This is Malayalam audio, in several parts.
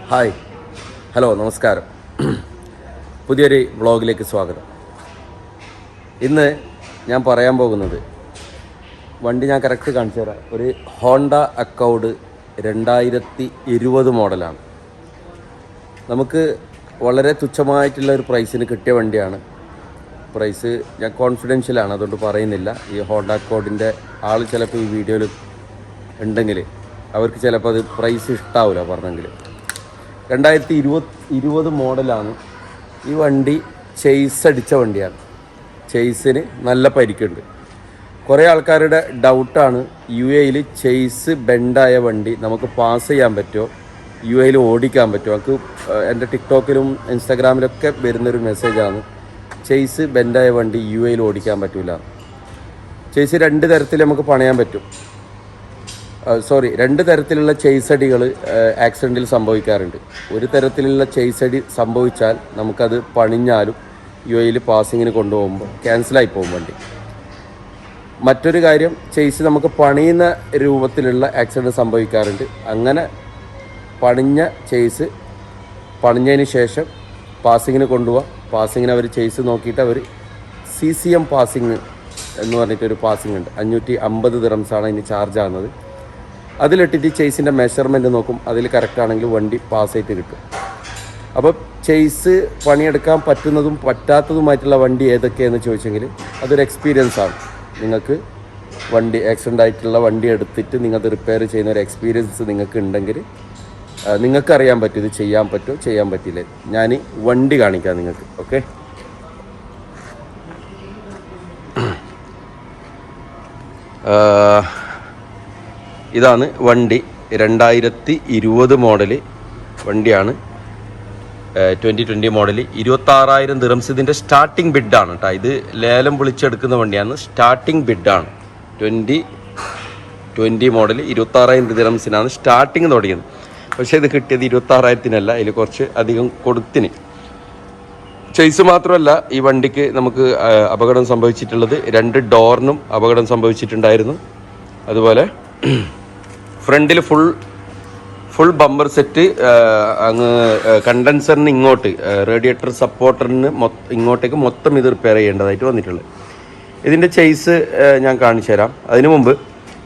ഹായ്, ഹലോ, നമസ്കാരം. പുതിയൊരു വ്ളോഗിലേക്ക് സ്വാഗതം. ഇന്ന് ഞാൻ പറയാൻ പോകുന്നത് വണ്ടി ഞാൻ കറക്റ്റ് കാണിച്ചു തരാം. ഒരു ഹോണ്ട അക്കൗഡ് 2020 മോഡലാണ്. നമുക്ക് വളരെ തുച്ഛമായിട്ടുള്ള ഒരു പ്രൈസിന് കിട്ടിയ വണ്ടിയാണ്. പ്രൈസ് ഞാൻ കോൺഫിഡൻഷ്യലാണ്, അതുകൊണ്ട് പറയുന്നില്ല. ഈ ഹോണ്ട അക്കൗഡിൻ്റെ ആൾ ചിലപ്പോൾ ഈ വീഡിയോയിൽ ഉണ്ടെങ്കിൽ അവർക്ക് ചിലപ്പോൾ അത് പ്രൈസ് ഇഷ്ടാവില്ല പറഞ്ഞെങ്കിൽ. 2020 മോഡലാണ്. ഈ വണ്ടി ചേസ് അടിച്ച വണ്ടിയാണ്. ചേസിന് നല്ല പരിക്കുണ്ട്. കുറേ ആൾക്കാരുടെ ഡൗട്ടാണ് UAE ചേസ് ബെൻഡായ വണ്ടി നമുക്ക് പാസ് ചെയ്യാൻ പറ്റുമോ, UAE ഓടിക്കാൻ പറ്റുമോ. നമുക്ക് എൻ്റെ ടിക്ടോക്കിലും ഇൻസ്റ്റാഗ്രാമിലൊക്കെ വരുന്നൊരു മെസ്സേജാണ് ചേസ് ബെൻഡായ വണ്ടി UAE ഓടിക്കാൻ പറ്റില്ല. ചേസ് രണ്ട് തരത്തിൽ നമുക്ക് പണിയാൻ പറ്റും. രണ്ട് തരത്തിലുള്ള ചേസ് അടികൾ ആക്സിഡൻറ്റിൽ സംഭവിക്കാറുണ്ട്. ഒരു തരത്തിലുള്ള ചേസ് അടി സംഭവിച്ചാൽ നമുക്കത് പണിഞ്ഞാലും UAE പാസിങ്ങിന് കൊണ്ടുപോകുമ്പോൾ ക്യാൻസലായി പോകും വണ്ടി. മറ്റൊരു കാര്യം, ചേസ് നമുക്ക് പണിയുന്ന രൂപത്തിലുള്ള ആക്സിഡൻറ്റ് സംഭവിക്കാറുണ്ട്. അങ്ങനെ പണിഞ്ഞ ചേസ് പണിഞ്ഞതിന് ശേഷം പാസിങ്ങിന് കൊണ്ടുപോകാം. പാസിങ്ങിന് അവർ ചേസ് നോക്കിയിട്ട് അവർ CCM പാസിങ് എന്ന് പറഞ്ഞിട്ടൊരു പാസിങ് ഉണ്ട്. 550 ദിറംസാണ് അതിന് ചാർജ് ആകുന്നത്. അതിലിട്ടിട്ട് ചേസിൻ്റെ മെഷർമെൻറ്റ് നോക്കും. അതിൽ കറക്റ്റാണെങ്കിൽ വണ്ടി പാസ്സായിട്ട് കിട്ടും. അപ്പോൾ ചേസ് പണിയെടുക്കാൻ പറ്റുന്നതും പറ്റാത്തതുമായിട്ടുള്ള വണ്ടി ഏതൊക്കെയെന്ന് ചോദിച്ചെങ്കിൽ അതൊരു എക്സ്പീരിയൻസാണ്. നിങ്ങൾക്ക് വണ്ടി ആക്സിഡൻ്റ് ആയിട്ടുള്ള വണ്ടി എടുത്തിട്ട് നിങ്ങൾക്ക് റിപ്പയർ ചെയ്യുന്ന ഒരു എക്സ്പീരിയൻസ് നിങ്ങൾക്ക് ഉണ്ടെങ്കിൽ നിങ്ങൾക്കറിയാൻ പറ്റും ഇത് ചെയ്യാൻ പറ്റുമോ ചെയ്യാൻ പറ്റില്ലേ. ഞാൻ വണ്ടി കാണിക്കാം നിങ്ങൾക്ക്. ഓക്കെ, ഇതാണ് വണ്ടി. 2020 മോഡല് വണ്ടിയാണ്. 2020 മോഡൽ 26,000 ദിറംസ് ഇതിൻ്റെ സ്റ്റാർട്ടിംഗ് ബിഡാണ് കേട്ടോ. ഇത് ലേലം വിളിച്ചെടുക്കുന്ന വണ്ടിയാണ്. സ്റ്റാർട്ടിംഗ് ബിഡാണ്. 2020 മോഡൽ 26,000 ദിറംസിനാണ് സ്റ്റാർട്ടിങ് തുടങ്ങിയത്. പക്ഷേ ഇത് കിട്ടിയത് 26,000-നല്ല, അതിൽ കുറച്ച് അധികം കൊടുത്തിന്. ചേസ് മാത്രമല്ല, ഈ വണ്ടിക്ക് നമുക്ക് അപകടം സംഭവിച്ചിട്ടുള്ളത് 2 ഡോറിനും അപകടം സംഭവിച്ചിട്ടുണ്ടായിരുന്നു. അതുപോലെ ഫ്രണ്ടിൽ ഫുൾ ബമ്പർ സെറ്റ് അങ്ങ് കണ്ടൻസറിന് ഇങ്ങോട്ട് റേഡിയേറ്റർ സപ്പോർട്ടറിന് ഇങ്ങോട്ടേക്ക് മൊത്തം ഇത് റിപ്പയർ ചെയ്യേണ്ടതായിട്ട് വന്നിട്ടുള്ളത്. ഇതിൻ്റെ ചേസ് ഞാൻ കാണിച്ചു തരാം. അതിനു മുമ്പ്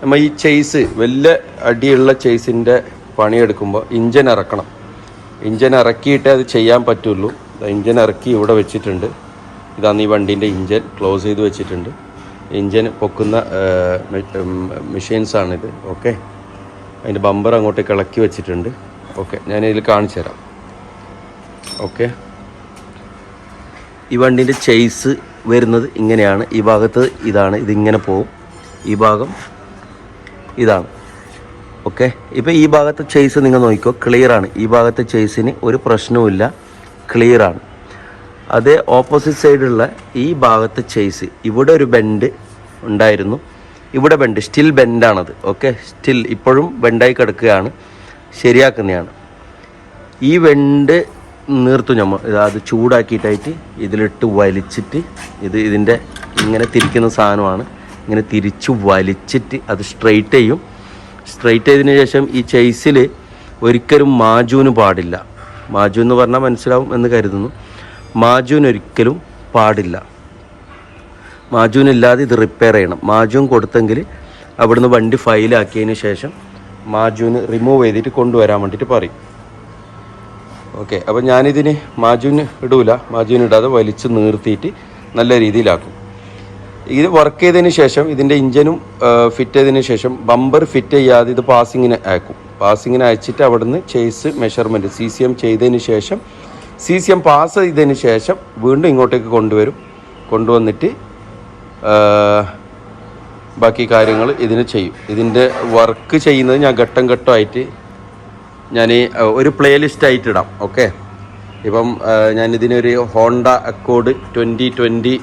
നമ്മൾ ഈ ചേസ് വലിയ അടിയുള്ള ചേസിൻ്റെ പണിയെടുക്കുമ്പോൾ ഇഞ്ചൻ ഇറക്കണം. ഇഞ്ചൻ ഇറക്കിയിട്ടേ അത് ചെയ്യാൻ പറ്റുള്ളൂ. ഇഞ്ചൻ ഇറക്കി ഇവിടെ വെച്ചിട്ടുണ്ട്. ഇതാണ് ഈ വണ്ടീൻ്റെ ഇഞ്ചൻ ക്ലോസ് ചെയ്ത് വെച്ചിട്ടുണ്ട്. ഇഞ്ചൻ പൊക്കുന്ന മെഷീൻസാണിത്. ഓക്കെ, അതിൻ്റെ ബമ്പർ അങ്ങോട്ടേക്ക് ഇളക്കി വെച്ചിട്ടുണ്ട്. ഓക്കെ, ഞാനിതിൽ കാണിച്ചു തരാം. ഓക്കെ, ഈ വണ്ടീൻ്റെ ചേസ് വരുന്നത് ഇങ്ങനെയാണ്. ഈ ഭാഗത്ത് ഇതാണ്, ഇതിങ്ങനെ പോവും. ഈ ഭാഗം ഇതാണ്. ഓക്കെ, ഇപ്പോൾ ഈ ഭാഗത്തെ ചേസ് നിങ്ങൾ നോക്കിക്കോ, ക്ലിയറാണ്. ഈ ഭാഗത്തെ ചേസിന് ഒരു പ്രശ്നവുമില്ല, ക്ലിയറാണ്. അതേ ഓപ്പോസിറ്റ് സൈഡുള്ള ഈ ഭാഗത്തെ ചേസ് ഇവിടെ ഒരു ബെൻഡ് ഉണ്ടായിരുന്നു. ഇവിടെ ബെൻഡ് സ്റ്റിൽ ബെൻഡാണത്. ഓക്കെ, സ്റ്റിൽ ഇപ്പോഴും ബെൻഡായി കിടക്കുകയാണ്, ശരിയാക്കുന്നതാണ്. ഈ ബെൻഡ് നീർത്തു നമ്മൾ അത് ചൂടാക്കിയിട്ടായിട്ട് ഇതിലിട്ട് വലിച്ചിട്ട് ഇതിൻ്റെ ഇങ്ങനെ തിരിക്കുന്ന സാധനമാണ്. ഇങ്ങനെ തിരിച്ച് വലിച്ചിട്ട് അത് സ്ട്രെയിറ്റ് ചെയ്യും. സ്ട്രെയിറ്റ് ചെയ്തതിന് ശേഷം ഈ ചേസിൽ ഒരിക്കലും മാജൂന് പാടില്ല. മാജൂൻ എന്ന് പറഞ്ഞാൽ മനസ്സിലാവും എന്ന് കരുതുന്നു. മാജൂൻ ഒരിക്കലും പാടില്ല. മാജൂനില്ലാതെ ഇത് റിപ്പയർ ചെയ്യണം. മാജൂൻ കൊടുത്തെങ്കിൽ അവിടുന്ന് വണ്ടി ഫയലാക്കിയതിന് ശേഷം മാജൂന് റിമൂവ് ചെയ്തിട്ട് കൊണ്ടുവരാൻ വേണ്ടിയിട്ട് പറയും. ഓക്കെ, അപ്പോൾ ഞാനിതിന് മാജൂന് ഇടൂല. മാജൂൻ ഇടാതെ വലിച്ച് നിർത്തിയിട്ട് നല്ല രീതിയിലാക്കും. ഇത് വർക്ക് ചെയ്തതിന് ശേഷം ഇതിൻ്റെ ഇഞ്ചനും ഫിറ്റ് ചെയ്തതിന് ശേഷം ബമ്പർ ഫിറ്റ് ചെയ്യാതെ ഇത് പാസിങ്ങിന് അയക്കും. പാസിങ്ങിന് അയച്ചിട്ട് അവിടുന്ന് ചേസ് മെഷർമെൻറ്റ് CCM ചെയ്തതിന് ശേഷം CCM പാസ് ചെയ്തതിന് ശേഷം വീണ്ടും ഇങ്ങോട്ടേക്ക് കൊണ്ടുവരും. കൊണ്ടുവന്നിട്ട് ബാക്കി കാര്യങ്ങൾ ഇതിന് ചെയ്യും. ഇതിൻ്റെ വർക്ക് ചെയ്യുന്നത് ഞാൻ ഘട്ടം ഘട്ടമായിട്ട് ഞാൻ ഒരു പ്ലേലിസ്റ്റായിട്ട് ഇടാം. ഓക്കെ, ഇപ്പം ഞാനിതിനൊരു Honda Accord 2020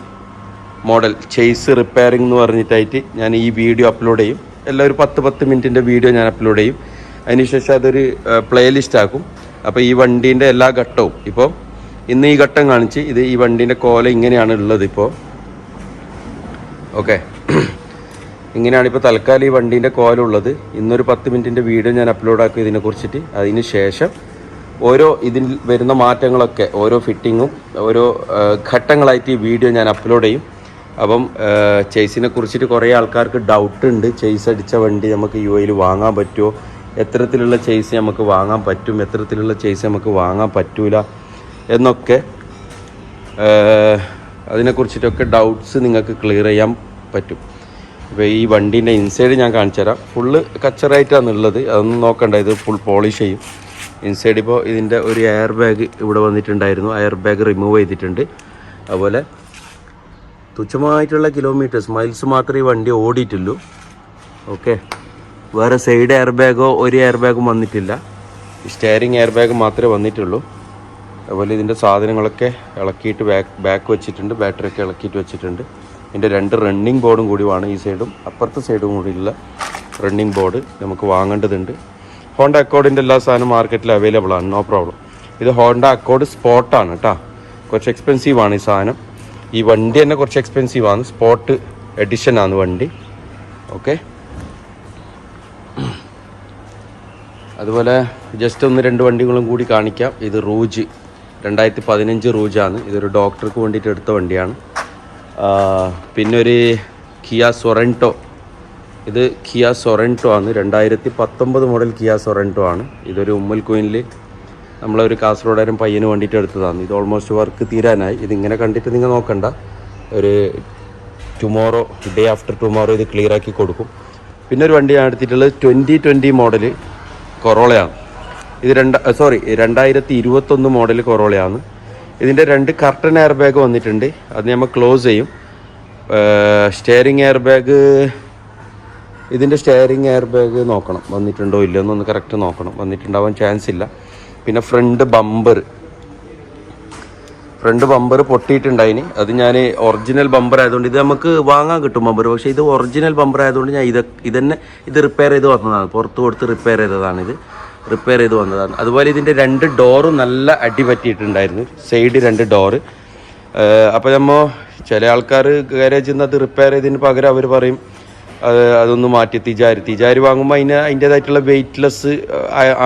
model chassis repairing എന്ന് പറഞ്ഞിട്ടായിട്ട് ഞാൻ ഈ വീഡിയോ അപ്ലോഡ് ചെയ്യും. എല്ലാം ഒരു 10 മിനിറ്റിൻ്റെ വീഡിയോ ഞാൻ അപ്ലോഡ് ചെയ്യും. അതിനുശേഷം അതൊരു പ്ലേലിസ്റ്റ് ആക്കും. അപ്പോൾ ഈ വണ്ടീൻ്റെ എല്ലാ ഘട്ടവും ഇപ്പോൾ ഇന്ന് ഈ ഘട്ടം കാണിച്ച് ഈ വണ്ടീൻ്റെ കോല ഇങ്ങനെയാണ് ഉള്ളത് ഇപ്പോൾ. ഓക്കെ, ഇങ്ങനെയാണ് ഇപ്പോൾ തൽക്കാലം ഈ വണ്ടീൻ്റെ കോലുള്ളത്. ഇന്നൊരു 10 മിനിറ്റിൻ്റെ വീഡിയോ ഞാൻ അപ്ലോഡ് ആക്കും ഇതിനെക്കുറിച്ചിട്ട്. അതിന് ശേഷം ഓരോ ഇതിൽ വരുന്ന മാറ്റങ്ങളൊക്കെ ഓരോ ഫിറ്റിങ്ങും ഓരോ ഘട്ടങ്ങളായിട്ട് ഈ വീഡിയോ ഞാൻ അപ്ലോഡ് ചെയ്യും. അപ്പം ചേസിനെ കുറിച്ചിട്ട് കുറേ ആൾക്കാർക്ക് ഡൗട്ട് ഉണ്ട്. ചേസ് അടിച്ച വണ്ടി നമുക്ക് യു എയിൽ വാങ്ങാൻ പറ്റുമോ, എത്തരത്തിലുള്ള ചേസ് നമുക്ക് വാങ്ങാൻ പറ്റും, എത്തരത്തിലുള്ള ചേസ് നമുക്ക് വാങ്ങാൻ പറ്റൂല എന്നൊക്കെ അതിനെക്കുറിച്ചിട്ടൊക്കെ ഡൗട്ട്സ് നിങ്ങൾക്ക് ക്ലിയർ ചെയ്യാൻ പറ്റും. ഇപ്പോൾ ഈ വണ്ടീൻ്റെ ഇൻസൈഡ് ഞാൻ കാണിച്ചു തരാം. ഫുള്ള് കച്ചറായിട്ടാണുള്ളത്, അതൊന്നും നോക്കണ്ട, ഇത് ഫുൾ പോളിഷ് ചെയ്യും. ഇൻസൈഡ് ഇപ്പോൾ ഇതിൻ്റെ ഒരു എയർ ബാഗ് ഇവിടെ വന്നിട്ടുണ്ടായിരുന്നു, എയർ ബാഗ് റിമൂവ് ചെയ്തിട്ടുണ്ട്. അതുപോലെ തുച്ഛമായിട്ടുള്ള കിലോമീറ്റേഴ്സ് മൈൽസ് മാത്രമേ ഈ വണ്ടി ഓടിയിട്ടുള്ളൂ. ഓക്കെ, വേറെ സൈഡ് എയർ ബാഗോ ഒരു എയർ ബാഗും വന്നിട്ടില്ല, സ്റ്റിയറിംഗ് എയർ ബാഗ് മാത്രമേ വന്നിട്ടുള്ളൂ. അതുപോലെ ഇതിൻ്റെ സാധനങ്ങളൊക്കെ ഇളക്കിയിട്ട് ബാക്ക് വെച്ചിട്ടുണ്ട്, ബാറ്ററിയൊക്കെ ഇളക്കിയിട്ട് വെച്ചിട്ടുണ്ട്. ഇതിൻ്റെ 2 റണ്ണിങ് ബോർഡും കൂടിയാണ് ഈ സൈഡും അപ്പുറത്തെ സൈഡും കൂടിയുള്ള റണ്ണിങ് ബോർഡ് നമുക്ക് വാങ്ങേണ്ടതുണ്ട്. ഹോണ്ട അക്കോർഡിൻ്റെ എല്ലാ സാധനവും മാർക്കറ്റിൽ അവൈലബിൾ ആണ്, നോ പ്രോബ്ലം. ഇത് ഹോണ്ട അക്കോർഡ് സ്പോർട്ടാണ് കേട്ടോ, കുറച്ച് എക്സ്പെൻസീവാണ് ഈ സാധനം. ഈ വണ്ടി തന്നെ കുറച്ച് എക്സ്പെൻസീവാണ്, സ്പോർട്ട് എഡിഷനാണ് വണ്ടി. ഓക്കെ, അതുപോലെ ജസ്റ്റ് 1-2 വണ്ടികളും കൂടി കാണിക്കാം. ഇത് റൂജ് 2015 റൂജാണ്. ഇതൊരു ഡോക്ടർക്ക് വേണ്ടിയിട്ട് എടുത്ത വണ്ടിയാണ്. പിന്നെ ഒരു കിയ സൊറൻറ്റോ, ഇത് കിയ സൊറൻറ്റോ ആണ്, 2019 മോഡൽ കിയ സൊറൻറ്റോ ആണ്. ഇതൊരു ഉമ്മൽ കോയിനിൽ നമ്മളൊരു കാസർഗോഡുകാരൻ പയ്യന് വേണ്ടിയിട്ട് എടുത്തതാണ്. ഇത് ഓൾമോസ്റ്റ് വർക്ക് തീരാനായി. ഇതിങ്ങനെ കണ്ടിട്ട് നിങ്ങൾ നോക്കണ്ട, ഒരു ടുമോറോ, ഡേ ആഫ്റ്റർ ടുമോറോ ഇത് ക്ലിയർ ആക്കി കൊടുക്കും. പിന്നെ ഒരു വണ്ടി ഞാൻ എടുത്തിട്ടുള്ളത് 2020 മോഡൽ കൊറോളയാണ്. ഇത് 2021 മോഡൽ കൊറോളയാണ്. ഇതിൻ്റെ 2 കർട്ടൻ എയർ ബാഗ് വന്നിട്ടുണ്ട്, അത് നമ്മൾ ക്ലോസ് ചെയ്യും. സ്റ്റിയറിംഗ് എയർ ബാഗ്, ഇതിൻ്റെ സ്റ്റിയറിംഗ് എയർ ബാഗ് നോക്കണം വന്നിട്ടുണ്ടോ ഇല്ലയോ എന്നൊന്ന് കറക്റ്റ് നോക്കണം, വന്നിട്ടുണ്ടാവാൻ ചാൻസ് ഇല്ല. പിന്നെ ഫ്രണ്ട് ബമ്പർ പൊട്ടിയിട്ടുണ്ടായിന്, അത് ഞാൻ ഒറിജിനൽ ബമ്പർ ആയതുകൊണ്ട് ഇത് നമുക്ക് വാങ്ങാൻ കിട്ടും ബമ്പർ, പക്ഷേ ഇത് ഒറിജിനൽ ബമ്പർ ആയതുകൊണ്ട് ഞാൻ ഇത് റിപ്പയർ ചെയ്ത് വന്നതാണ്, പുറത്ത് കൊടുത്ത് റിപ്പയർ ചെയ്തതാണ്, റിപ്പയർ ചെയ്ത് വന്നതാണ്. അതുപോലെ ഇതിൻ്റെ 2 ഡോറും നല്ല അടി പറ്റിയിട്ടുണ്ടായിരുന്നു, സൈഡ് 2 ഡോറ്. അപ്പോൾ നമ്മൾ ചില ആൾക്കാർ ഗാരേജിൽ നിന്ന് അത് റിപ്പയർ ചെയ്തതിന് പകരം അവർ പറയും അതൊന്ന് മാറ്റി തിജാരി വാങ്ങുമ്പോൾ അതിൻ്റേതായിട്ടുള്ള വെയ്റ്റ്ലെസ്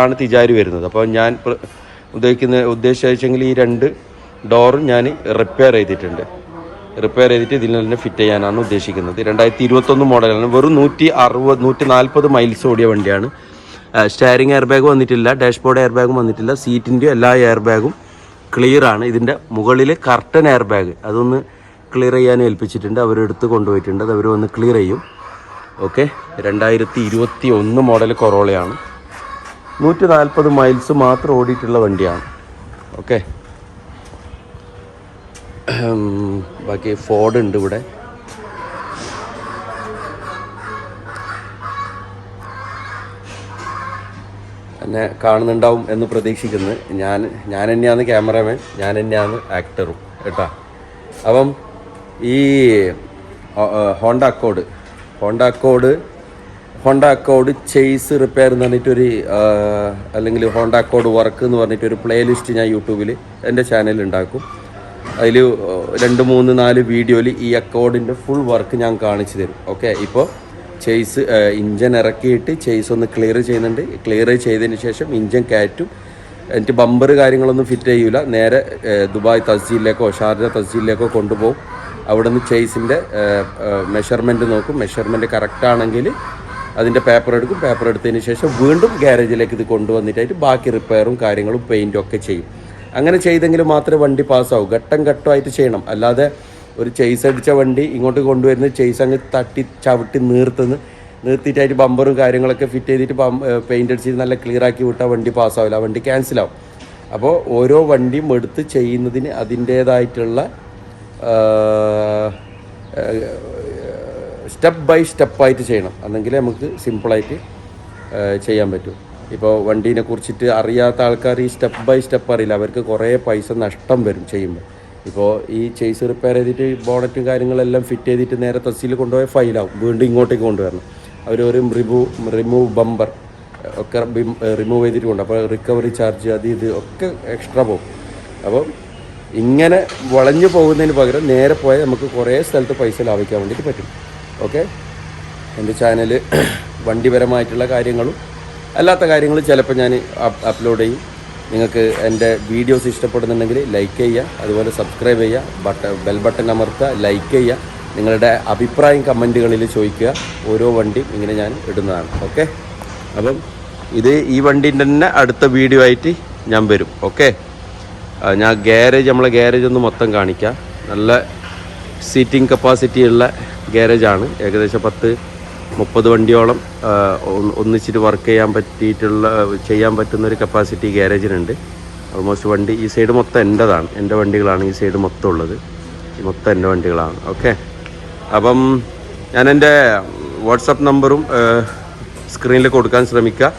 ആണ് തിജാരി വരുന്നത്. അപ്പോൾ ഞാൻ ഉദ്ദേശിച്ചെങ്കിൽ ഈ 2 ഡോറും ഞാൻ റിപ്പയർ ചെയ്തിട്ട് ഇതിൽ തന്നെ ഫിറ്റ് ചെയ്യാനാണ് ഉദ്ദേശിക്കുന്നത്. 2021 മോഡലാണ്, വെറും 140 മൈൽസ് ഓടിയ വണ്ടിയാണ്. സ്റ്റിയറിംഗ് എയർ ബാഗ് വന്നിട്ടില്ല, ഡാഷ്ബോർഡ് എയർ ബാഗും വന്നിട്ടില്ല, സീറ്റിൻ്റെ എല്ലാ എയർ ബാഗും ക്ലിയർ ആണ്. ഇതിൻ്റെ മുകളിൽ കർട്ടൻ എയർ ബാഗ് അതൊന്ന് ക്ലിയർ ചെയ്യാൻ ഏൽപ്പിച്ചിട്ടുണ്ട്, അവരെടുത്ത് കൊണ്ടുപോയിട്ടുണ്ട്, അത് അവർ വന്ന് ക്ലിയർ ചെയ്യും. ഓക്കെ, 2021 മോഡൽ കൊറോളയാണ്, 140 മൈൽസ് മാത്രം ഓടിയിട്ടുള്ള വണ്ടിയാണ്. ഓക്കെ, ബാക്കി ഫോർഡ് ഉണ്ട് ഇവിടെ. എന്നെ കാണുന്നുണ്ടാവും എന്ന് പ്രതീക്ഷിക്കുന്നു. ഞാൻ തന്നെയാണ് ക്യാമറാമാൻ, ഞാൻ തന്നെയാണ് ആക്ടറും കേട്ടോ. അപ്പം ഈ ഹോണ്ട അക്കോർഡ് ചേസ് റിപ്പയർ എന്ന് പറഞ്ഞിട്ടൊരു അല്ലെങ്കിൽ ഹോണ്ട അക്കോർഡ് വർക്ക് എന്ന് പറഞ്ഞിട്ടൊരു പ്ലേ ലിസ്റ്റ് ഞാൻ യൂട്യൂബിൽ എൻ്റെ ചാനലിൽ ഉണ്ടാക്കും. അതിൽ 2, 3, 4 വീഡിയോയിൽ ഈ അക്കോർഡിൻ്റെ ഫുൾ വർക്ക് ഞാൻ കാണിച്ചു തരും. ഓക്കെ, ഇപ്പോൾ ചേസ് ഇഞ്ചൻ ഇറക്കിയിട്ട് ചേസ് ഒന്ന് ക്ലിയർ ചെയ്യുന്നുണ്ട്. ക്ലിയർ ചെയ്തതിന് ശേഷം ഇഞ്ചൻ കയറ്റും. എന്നിട്ട് ബമ്പർ കാര്യങ്ങളൊന്നും ഫിറ്റ് ചെയ്യൂല, നേരെ ദുബായ് തഹസീലിലേക്കോ ഷാർജ തഹസീലിലേക്കോ കൊണ്ടുപോകും. അവിടെ നിന്ന് ചേസിൻ്റെ മെഷർമെൻറ്റ് നോക്കും. മെഷർമെൻറ്റ് കറക്റ്റ് ആണെങ്കിൽ അതിൻ്റെ പേപ്പർ എടുക്കും. പേപ്പർ എടുത്തതിന് ശേഷം വീണ്ടും ഗ്യാരേജിലേക്ക് ഇത് കൊണ്ടുവന്നിട്ടായിട്ട് ബാക്കി റിപ്പയറും കാര്യങ്ങളും പെയിൻറ്റും ഒക്കെ ചെയ്യും. അങ്ങനെ ചെയ്തെങ്കിൽ മാത്രമേ വണ്ടി പാസ്സാവൂ. ഘട്ടമായിട്ട് ചെയ്യണം. അല്ലാതെ ഒരു ചേസ് അടിച്ച വണ്ടി ഇങ്ങോട്ട് കൊണ്ടുവരുന്ന ചേസ് അങ്ങ് തട്ടി ചവിട്ടി നിർത്തിയിട്ടായിട്ട് ബമ്പറും കാര്യങ്ങളൊക്കെ ഫിറ്റ് ചെയ്തിട്ട് പെയിൻ്റ് അടിച്ചിട്ട് നല്ല ക്ലിയർ ആക്കി വിട്ടാൽ വണ്ടി പാസ്സാവില്ല, വണ്ടി ക്യാൻസലാവും. അപ്പോൾ ഓരോ വണ്ടിയും എടുത്ത് ചെയ്യുന്നതിന് അതിൻ്റേതായിട്ടുള്ള സ്റ്റെപ്പ് ബൈ സ്റ്റെപ്പായിട്ട് ചെയ്യണം, എന്നെങ്കിലേ നമുക്ക് സിമ്പിളായിട്ട് ചെയ്യാൻ പറ്റും. ഇപ്പോൾ വണ്ടീനെ കുറിച്ചിട്ട് അറിയാത്ത ആൾക്കാർ ഈ സ്റ്റെപ്പ് ബൈ സ്റ്റെപ്പ് അറിയില്ല, അവർക്ക് കുറേ പൈസ നഷ്ടം വരും ചെയ്യുമ്പോൾ. ഇപ്പോൾ ഈ ചേസ് റിപ്പയർ ചെയ്തിട്ട് ബോണറ്റും കാര്യങ്ങളെല്ലാം ഫിറ്റ് ചെയ്തിട്ട് നേരെ തഹസീൽ കൊണ്ടുപോയി ഫൈലാവും, വീണ്ടും ഇങ്ങോട്ടേക്ക് കൊണ്ടുവരണം. അവർ ഒരു റിമൂവ് ബമ്പർ ഒക്കെ റിമൂവ് ചെയ്തിട്ട് കൊണ്ട്, അപ്പോൾ റിക്കവറി ചാർജ് അത് ഇത് ഒക്കെ എക്സ്ട്രാ പോകും. അപ്പം ഇങ്ങനെ വളഞ്ഞു പോകുന്നതിന് പകരം നേരെ പോയാൽ നമുക്ക് കുറേ സ്ഥലത്ത് പൈസ ലാഭിക്കാൻ വേണ്ടിയിട്ട് പറ്റും. ഓക്കെ, എൻ്റെ ചാനൽ വണ്ടിപരമായിട്ടുള്ള കാര്യങ്ങളും അല്ലാത്ത കാര്യങ്ങളും ചിലപ്പോൾ ഞാൻ അപ്ലോഡ് ചെയ്യും. നിങ്ങൾക്ക് എൻ്റെ വീഡിയോസ് ഇഷ്ടപ്പെടുന്നുണ്ടെങ്കിൽ ലൈക്ക് ചെയ്യുക, അതുപോലെ സബ്സ്ക്രൈബ് ചെയ്യുക, ബെൽ ബട്ടൺ അമർത്തുക, ലൈക്ക് ചെയ്യുക, നിങ്ങളുടെ അഭിപ്രായം കമൻറ്റുകളിൽ ചോദിക്കുക. ഓരോ വണ്ടിയും ഇങ്ങനെ ഞാൻ ഇടുന്നതാണ്. ഓക്കെ, അപ്പം ഈ വണ്ടീൻ്റെ തന്നെ അടുത്ത വീഡിയോ ആയിട്ട് ഞാൻ വരും. ഓക്കെ, ഞാൻ നമ്മളെ ഗ്യാരേജ് ഒന്ന് മൊത്തം കാണിക്കാം. നല്ല സീറ്റിംഗ് കപ്പാസിറ്റി ഉള്ള ഗ്യാരേജാണ്. ഏകദേശം 10-30 വണ്ടിയോളം ഒന്നിച്ചിട്ട് വർക്ക് ചെയ്യാൻ പറ്റുന്നൊരു കപ്പാസിറ്റി ഗ്യാരേജിനുണ്ട്. ഓൾമോസ്റ്റ് വണ്ടി ഈ സൈഡ് മൊത്തം എൻ്റെ വണ്ടികളാണ്. ഈ സൈഡ് മൊത്തം ഉള്ളത് മൊത്തം എൻ്റെ വണ്ടികളാണ്. ഓക്കെ, അപ്പം ഞാൻ എൻ്റെ വാട്സപ്പ് നമ്പറും സ്ക്രീനിൽ കൊടുക്കാൻ ശ്രമിക്കുക.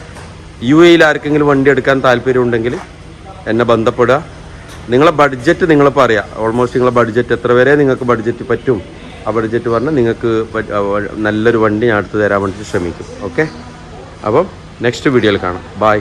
UAE ആർക്കെങ്കിലും വണ്ടി എടുക്കാൻ താല്പര്യമുണ്ടെങ്കിൽ എന്നെ ബന്ധപ്പെടുക. നിങ്ങളെ ബഡ്ജറ്റ് നിങ്ങൾ പറയുക. ഓൾമോസ്റ്റ് നിങ്ങളെ ബഡ്ജറ്റ് എത്ര വരെ നിങ്ങൾക്ക് ബഡ്ജറ്റ് പറ്റും, ആ ബഡ്ജറ്റ് പറഞ്ഞാൽ നിങ്ങൾക്ക് നല്ലൊരു വണ്ടി ഞാൻ എടുത്ത് തരാൻ വേണ്ടിയിട്ട് ശ്രമിക്കും. ഓക്കെ, അപ്പം നെക്സ്റ്റ് വീഡിയോയിൽ കാണാം. ബൈ.